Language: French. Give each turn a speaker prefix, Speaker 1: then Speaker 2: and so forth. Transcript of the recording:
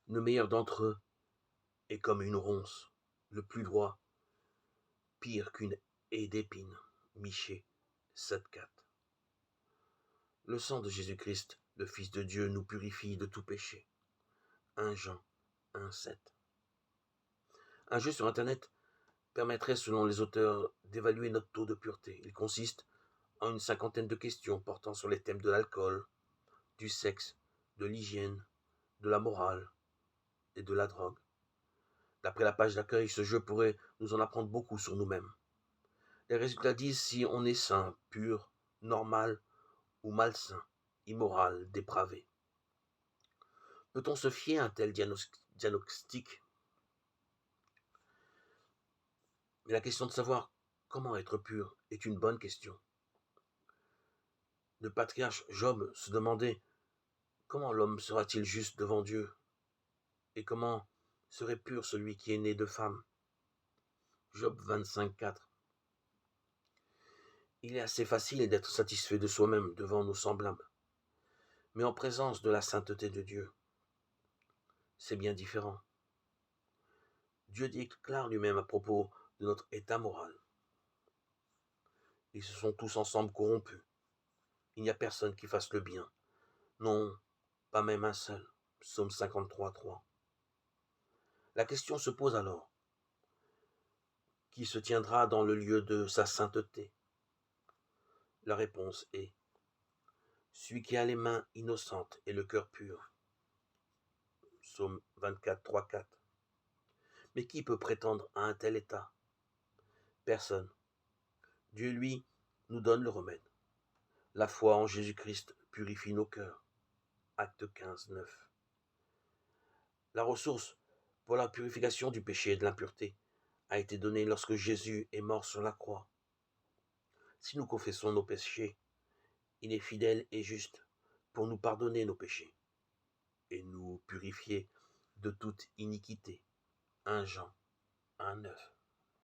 Speaker 1: Le meilleur d'entre eux est comme une ronce, le plus droit, pire qu'une haie d'épines. Michée 7,4. Le sang de Jésus-Christ, le Fils de Dieu, nous purifie de tout péché. 1 Jean 1,7. Un jeu sur Internet permettrait, selon les auteurs, d'évaluer notre taux de pureté. Il consiste en une cinquantaine de questions portant sur les thèmes de l'alcool, du sexe, de l'hygiène, de la morale et de la drogue. D'après la page d'accueil, ce jeu pourrait nous en apprendre beaucoup sur nous-mêmes. Les résultats disent si on est sain, pur, normal ou malsain, immoral, dépravé. Peut-on se fier à un tel diagnostic? Mais la question de savoir comment être pur est une bonne question. Le patriarche Job se demandait comment l'homme sera-t-il juste devant Dieu et comment serait pur celui qui est né de femme. Job 25,4. Il est assez facile d'être satisfait de soi-même devant nos semblables. Mais en présence de la sainteté de Dieu, c'est bien différent. Dieu déclare lui-même à propos de notre état moral. Ils se sont tous ensemble corrompus. Il n'y a personne qui fasse le bien. Non, pas même un seul. Psaume 53,3. La question se pose alors. Qui se tiendra dans le lieu de sa sainteté? La réponse est celui qui a les mains innocentes et le cœur pur. Psaume 24, 3, 4. Mais qui peut prétendre à un tel état? Personne. Dieu, lui, nous donne le remède. La foi en Jésus-Christ purifie nos cœurs. Acte 15, 9. La ressource pour la purification du péché et de l'impureté a été donnée lorsque Jésus est mort sur la croix. Si nous confessons nos péchés, il est fidèle et juste pour nous pardonner nos péchés et nous purifier de toute iniquité. 1 Jean 1, 9.